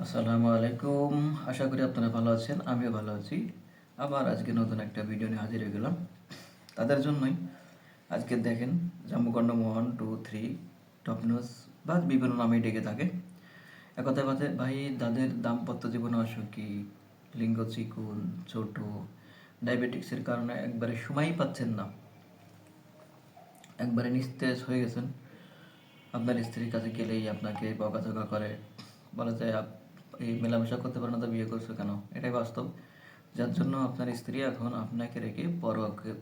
আসসালামু আলাইকুম। আশা করি আপনারা ভালো আছেন, আমিও ভালো আছি। আবার আজকে নতুন একটা ভিডিও নিয়ে হাজির হয়ে গেলাম। তাদের জন্যই আজকে দেখেন জাম্বুকন্ডম 1, 2, 3 টপনোস বা বিভিন্ন নামে ডেকে থাকে। একথায় বাদে ভাই যাদের দাম্পত্য জীবনে অসুখী, লিঙ্গ চিকুন, ছোট, ডায়াবেটিক্সের কারণে একবারে সময়ই পাচ্ছেন না, একবারে নিস্তেজ হয়ে গেছেন। আপনার স্ত্রীর কাছে গেলেই আপনাকে বকাঝকা করে, বলা যায় এই মেলামেশা করতে পারে না তো বিয়ে করছো কেন, এটাই বাস্তব। যার জন্য আপনার স্ত্রী এখন আপনাকে রেখে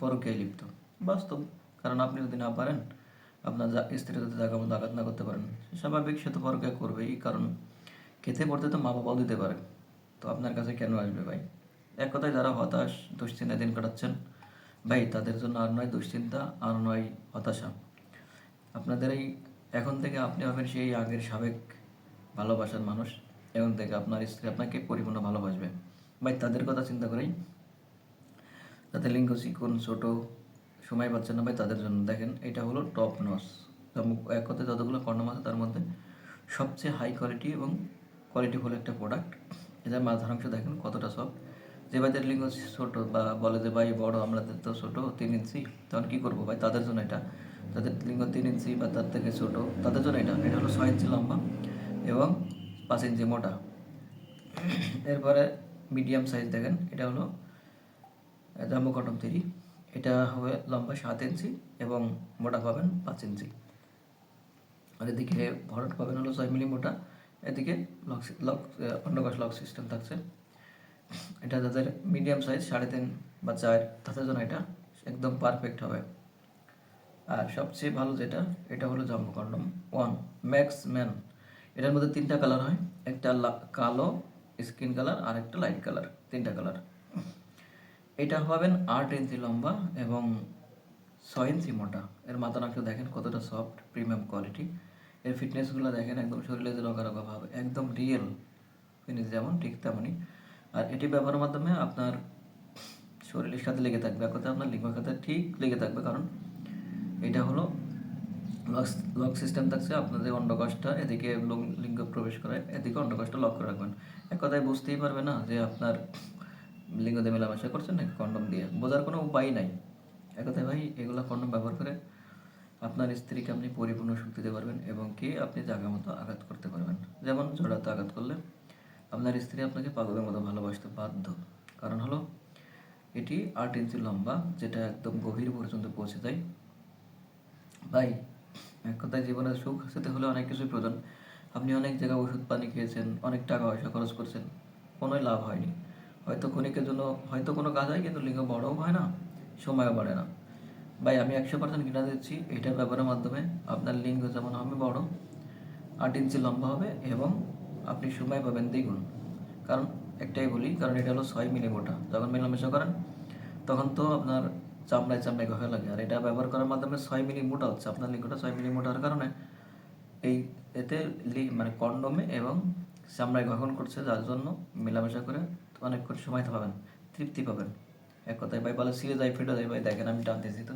পরকীয়ায় লিপ্ত। বাস্তব, কারণ আপনি যদি না পারেন, আপনার স্ত্রী যদি জায়গা মতো আঘাত না করতে পারেন, স্বাভাবিক সে তো পরকীয়া করবেই। কারণ খেতে পড়তে তো মা বাবাও দিতে পারে, তো আপনার কাছে কেন আসবে ভাই? এক কথায় যারা হতাশ, দুশ্চিন্তায় দিন কাটাচ্ছেন ভাই, তাদের জন্য আর নয় দুশ্চিন্তা, আর নয় হতাশা। আপনাদের এই এখন থেকে আপনি হবেন সেই আগের সাবেক ভালোবাসার মানুষ। এখন থেকে আপনার স্ত্রী আপনাকে পরিপূর্ণ ভালোবাসবে ভাই। তাদের কথা চিন্তা করেই, তাদের লিঙ্গ চিকন, ছোট, সময় পাচ্ছেন না ভাই, তাদের জন্য দেখেন এটা হলো টপ নস। এক কথায় যতগুলো কন্ডম আছে তার মধ্যে সবচেয়ে হাই কোয়ালিটি এবং কোয়ালিটিফুল একটা প্রোডাক্ট। এটার মাথার অংশ দেখেন কতটা সফট। যে ভাইদের লিঙ্গ ছোটো বা বলে যে ভাই বড়, আমাদের তো ছোটো 3 ইঞ্চি, তখন কী করবো ভাই? তাদের জন্য এটা। যাদের লিঙ্গ 3 ইঞ্চি বা তার থেকে ছোটো, তাদের জন্য এটা। এটা হলো 6 ইঞ্চি লম্বা এবং 5 ইঞ্চি মোটা। এরপরে মিডিয়াম সাইজ দেখেন, এটা হলো জাম্বো কটন 3। এটা হবে লম্বা 7 ইঞ্চি এবং মোটা পাবেন 5 ইঞ্চি। আর এদিকে ভরাট পাবেন হলো 6 মিলি মোটা। এদিকে লক অন্ডকোষ লক সিস্টেম থাকছে। এটা যাদের মিডিয়াম সাইজ 3.5 বা 4, তাদের জন্য এটা একদম পারফেক্ট হবে। আর সবচেয়ে ভালো যেটা, এটা হলো জাম্বো কন্ডম 1 ম্যাক্স ম্যান। এটার মধ্যে 3টা কালার হয়, একটা কালো স্কিন কালার আর একটা লাইট কালার, 3টা কালার। এটা পাবেন 8 ইঞ্চি লম্বা এবং 6 ইঞ্চি মোটা। এর মাথার অংশ দেখেন কতটা সফট, প্রিমিয়াম কোয়ালিটি। এর ফিটনেসগুলো দেখেন, একদম শরীরে যে রগা রগা ভাব, একদম রিয়েল ফিনিশ যেমন ঠিক তেমনই। আর এটি ব্যবহারের মাধ্যমে আপনার শরীরের সাথে লেগে থাকবে, এক কথায় আপনার লিঙ্গের সাথে ঠিক লেগে থাকবে। কারণ এটা হলো লক সিস্টেম থাকছে। আপনার যে অন্ডকোষটা এদিকে লিঙ্গ প্রবেশ করে, এদিকে অন্ডকোষটা লক করে রাখবেন। এক কথায় বুঝতেই পারবে না যে আপনার লিঙ্গ দিয়ে মেলামেশা করছেন নাকি কন্ডম দিয়ে, বোঝার কোনো উপায় নাই। এক কথায় ভাই, এগুলো কন্ডম ব্যবহার করে আপনার স্ত্রীকে আপনি পরিপূর্ণ সুখ দিতে পারবেন এবং কি আপনি জায়গা মতো আঘাত করতে পারবেন। যেমন জোড়াতে আঘাত করলে আপনার স্ত্রী আপনাকে পাগলের মতো ভালোবাসতে বাধ্য। কারণ হলো এটি 8 ইঞ্চি লম্বা, যেটা একদম গভীর পর্যন্ত পৌঁছে যায় ভাই। এক কথায় জীবনে সুখ পেতে হলে অনেক কিছুই প্রয়োজন। আপনি অনেক জায়গায় ওষুধ পানি খেয়েছেন, অনেক টাকা পয়সা খরচ করছেন, কোনোই লাভ হয়নি। হয়তো ক্ষণিকের জন্য হয়তো কোনো কাজ হয়, কিন্তু লিঙ্গ বড়ও হয় না, সময়ও বাড়ে না ভাই। আমি 100% কিনা দিচ্ছি, এটা ব্যবহারের মাধ্যমে আপনার লিঙ্গ যেমন হবে বড়, 8 ইঞ্চি লম্বা হবে এবং আপনি সময় পাবেন দ্বিগুণ। কারণ একটাই বলি, কারণ এটা হলো 6 মিলি মোটা। যখন মেলামেশা করেন তখন তো আপনার চামড়ায় চামড়ায় ঘষা লাগে, আর এটা ব্যবহার করার মাধ্যমে 6 মিলি মোটা হচ্ছে। আপনার লিঙ্গটা 6 মিলি মোটা হওয়ার কারণে এই এতে মানে কন্ডমে এবং চামড়ায় ঘষণ করছে, যার জন্য মেলামেশা করে অনেকক্ষণ সময় পাবেন, তৃপ্তি পাবেন। এক কথায় ভাই বলে সিরে যাই ফেটে যাই ভাই, দেখেন আমি টানতেছি তো,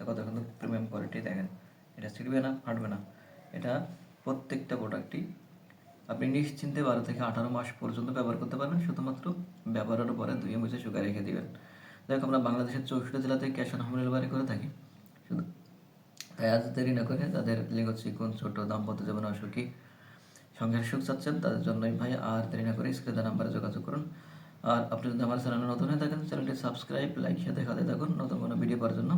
কথা কিন্তু প্রিমিয়াম কোয়ালিটি দেখেন, এটা ছিঁড়বে না, ফাটবে না। এটা প্রত্যেকটা প্রোডাক্টই আপনি নিশ্চিন্তে 12 থেকে 18 মাস পর্যন্ত ব্যবহার করতে পারবেন। শুধুমাত্র ব্যবহারের পরে ধুয়ে মুছে শুকায় রেখে দিবেন। দেখ, আমরা বাংলাদেশের 64 জেলাতে ক্যাশ অন হোম ডেলিভারি করে থাকি। শুধু তাই আজ দেরি না করে যাদের লিঙ্গ চিকন, ছোট, দাম্পত্য জীবনে অসুখী, সংসার সুখ চাচ্ছেন, তাদের জন্যই ভাই আর দেরি না করে স্ক্রিনে নাম্বারে যোগাযোগ করুন। আর আপনি যদি আমার চ্যানেলে নতুন হয়ে থাকেন, চ্যানেলটি সাবস্ক্রাইব, লাইক সাথে খাতে থাকুন নতুন কোনো ভিডিও পাওয়ার জন্য।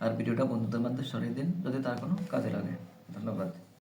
আর ভিডিওটা বন্ধুদের মধ্যে ছড়িয়ে দিন যদি তার কোনো কাজে লাগে। ধন্যবাদ।